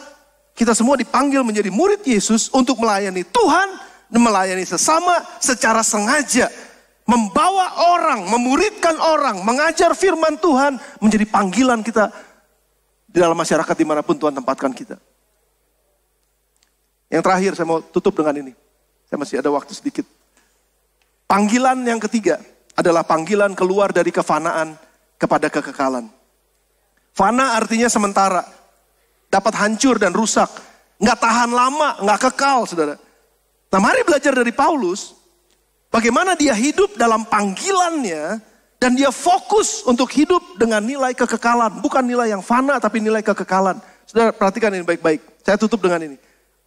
kita semua dipanggil menjadi murid Yesus untuk melayani Tuhan dan melayani sesama secara sengaja. Membawa orang, memuridkan orang, mengajar firman Tuhan menjadi panggilan kita di dalam masyarakat dimanapun Tuhan tempatkan kita. Yang terakhir saya mau tutup dengan ini. Saya masih ada waktu sedikit. Panggilan yang ketiga adalah panggilan keluar dari kefanaan kepada kekekalan. Fana artinya sementara, dapat hancur dan rusak, nggak tahan lama, nggak kekal, saudara. Nah, mari belajar dari Paulus, bagaimana dia hidup dalam panggilannya dan dia fokus untuk hidup dengan nilai kekekalan, bukan nilai yang fana tapi nilai kekekalan. Saudara perhatikan ini baik-baik. Saya tutup dengan ini.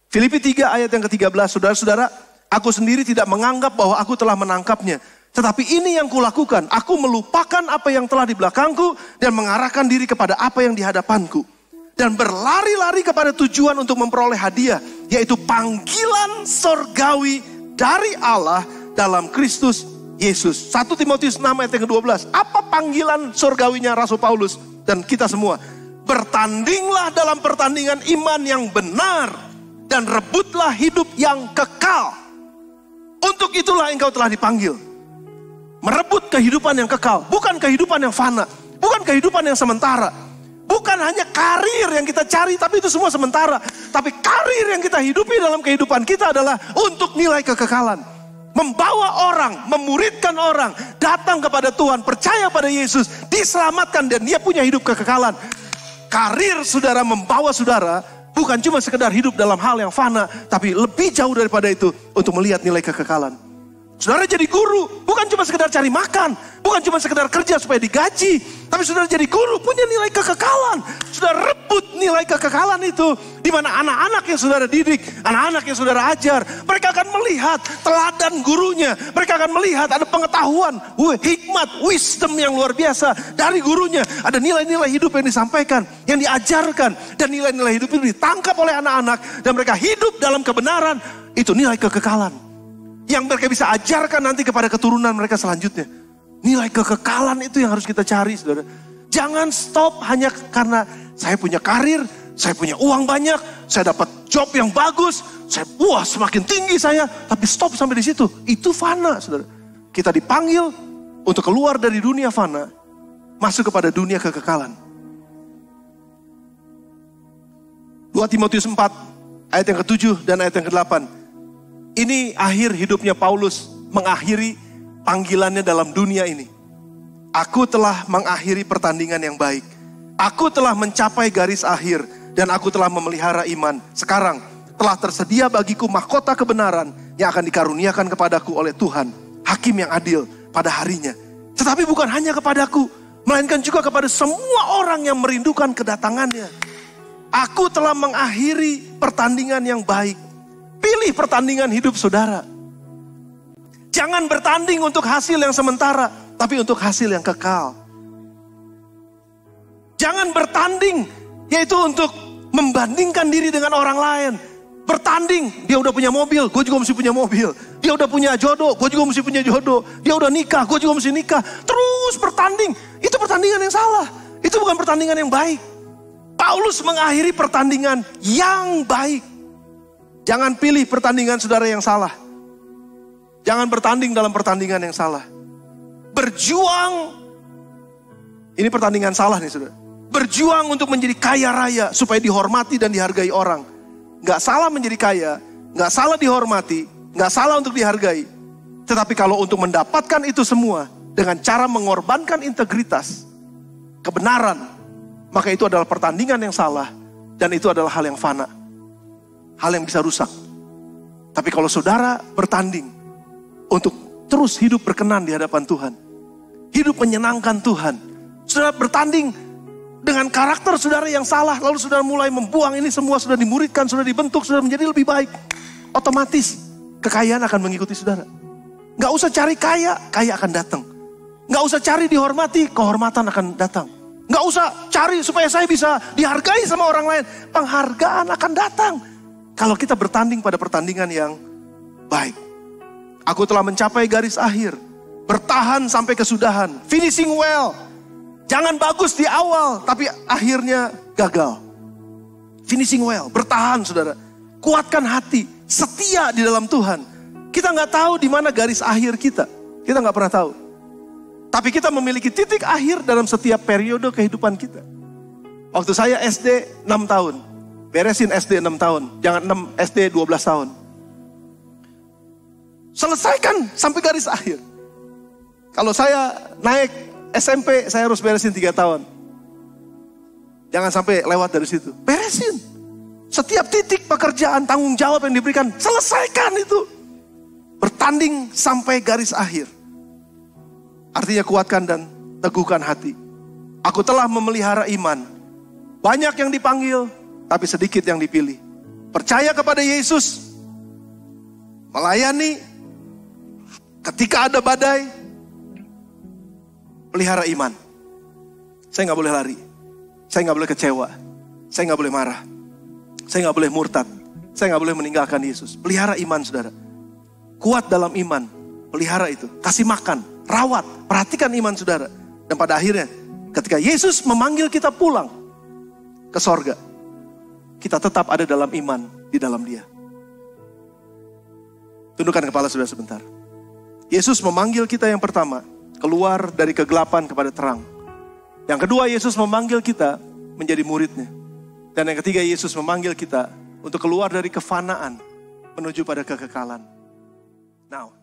Filipi 3 ayat yang ke-13, saudara-saudara, aku sendiri tidak menganggap bahwa aku telah menangkapnya. Tetapi ini yang kulakukan, aku melupakan apa yang telah di belakangku dan mengarahkan diri kepada apa yang di hadapanku. Dan berlari-lari kepada tujuan untuk memperoleh hadiah, yaitu panggilan sorgawi dari Allah dalam Kristus Yesus. 1 Timotius 6 ayat yang ke-12. Apa panggilan sorgawinya Rasul Paulus dan kita semua? Bertandinglah dalam pertandingan iman yang benar dan rebutlah hidup yang kekal. Untuk itulah engkau telah dipanggil. Merebut kehidupan yang kekal. Bukan kehidupan yang fana. Bukan kehidupan yang sementara. Bukan hanya karir yang kita cari, tapi itu semua sementara. Tapi karir yang kita hidupi dalam kehidupan kita adalah untuk nilai kekekalan. Membawa orang, memuridkan orang, datang kepada Tuhan, percaya pada Yesus, diselamatkan dan dia punya hidup kekekalan. Karir saudara membawa saudara, bukan cuma sekedar hidup dalam hal yang fana, tapi lebih jauh daripada itu untuk melihat nilai kekekalan. Saudara jadi guru, bukan cuma sekedar cari makan, bukan cuma sekedar kerja supaya digaji, tapi saudara jadi guru punya nilai kekekalan. Saudara rebut nilai kekekalan itu, di mana anak-anak yang saudara didik, anak-anak yang saudara ajar, mereka akan melihat teladan gurunya, mereka akan melihat ada pengetahuan, hikmat, wisdom yang luar biasa dari gurunya. Ada nilai-nilai hidup yang disampaikan, yang diajarkan, dan nilai-nilai hidup itu ditangkap oleh anak-anak, dan mereka hidup dalam kebenaran. Itu nilai kekekalan yang mereka bisa ajarkan nanti kepada keturunan mereka selanjutnya. Nilai kekekalan itu yang harus kita cari, saudara. Jangan stop hanya karena saya punya karir, saya punya uang banyak, saya dapat job yang bagus, wah semakin tinggi saya, tapi stop sampai di situ. Itu fana, saudara. Kita dipanggil untuk keluar dari dunia fana, masuk kepada dunia kekekalan. 2 Timotius 4 ayat yang ke-7 dan ayat yang ke-8. Ini akhir hidupnya Paulus, mengakhiri panggilannya dalam dunia ini. Aku telah mengakhiri pertandingan yang baik. Aku telah mencapai garis akhir dan aku telah memelihara iman. Sekarang telah tersedia bagiku mahkota kebenaran yang akan dikaruniakan kepadaku oleh Tuhan, hakim yang adil pada harinya. Tetapi bukan hanya kepadaku, melainkan juga kepada semua orang yang merindukan kedatangannya. Aku telah mengakhiri pertandingan yang baik. Pilih pertandingan hidup saudara. Jangan bertanding untuk hasil yang sementara, tapi untuk hasil yang kekal. Jangan bertanding, yaitu untuk membandingkan diri dengan orang lain. Bertanding, dia udah punya mobil, gue juga mesti punya mobil. Dia udah punya jodoh, gue juga mesti punya jodoh. Dia udah nikah, gue juga mesti nikah. Terus bertanding, itu pertandingan yang salah. Itu bukan pertandingan yang baik. Paulus mengakhiri pertandingan yang baik. Jangan pilih pertandingan saudara yang salah. Jangan bertanding dalam pertandingan yang salah. Berjuang, ini pertandingan salah nih saudara. Berjuang untuk menjadi kaya raya supaya dihormati dan dihargai orang. Gak salah menjadi kaya, gak salah dihormati, gak salah untuk dihargai. Tetapi kalau untuk mendapatkan itu semua dengan cara mengorbankan integritas, kebenaran, maka itu adalah pertandingan yang salah dan itu adalah hal yang fana. Hal yang bisa rusak. Tapi kalau saudara bertanding untuk terus hidup berkenan di hadapan Tuhan, hidup menyenangkan Tuhan, saudara bertanding dengan karakter saudara yang salah, lalu saudara mulai membuang ini semua, sudah dimuridkan, sudah dibentuk, sudah menjadi lebih baik. Otomatis kekayaan akan mengikuti saudara. Gak usah cari kaya, kaya akan datang. Gak usah cari dihormati, kehormatan akan datang. Gak usah cari supaya saya bisa dihargai sama orang lain, penghargaan akan datang. Kalau kita bertanding pada pertandingan yang baik. Aku telah mencapai garis akhir, bertahan sampai kesudahan, finishing well. Jangan bagus di awal, tapi akhirnya gagal. Finishing well, bertahan saudara. Kuatkan hati, setia di dalam Tuhan. Kita nggak tahu di mana garis akhir kita. Kita nggak pernah tahu. Tapi kita memiliki titik akhir dalam setiap periode kehidupan kita. Waktu saya SD 6 tahun. Beresin SD 6 tahun. Jangan SD 12 tahun. Selesaikan sampai garis akhir. Kalau saya naik SMP, saya harus beresin 3 tahun. Jangan sampai lewat dari situ. Beresin. Setiap titik pekerjaan, tanggung jawab yang diberikan, selesaikan itu. Bertanding sampai garis akhir. Artinya kuatkan dan teguhkan hati. Aku telah memelihara iman. Banyak yang dipanggil, tapi sedikit yang dipilih. Percaya kepada Yesus. Melayani. Ketika ada badai, pelihara iman. Saya gak boleh lari. Saya gak boleh kecewa. Saya gak boleh marah. Saya gak boleh murtad. Saya gak boleh meninggalkan Yesus. Pelihara iman saudara. Kuat dalam iman. Pelihara itu. Kasih makan. Rawat. Perhatikan iman saudara. Dan pada akhirnya ketika Yesus memanggil kita pulang ke sorga, kita tetap ada dalam iman di dalam Dia. Tundukkan kepala saudara sebentar. Yesus memanggil kita yang pertama keluar dari kegelapan kepada terang. Yang kedua, Yesus memanggil kita menjadi muridnya. Dan yang ketiga, Yesus memanggil kita untuk keluar dari kefanaan menuju pada kekekalan. Now,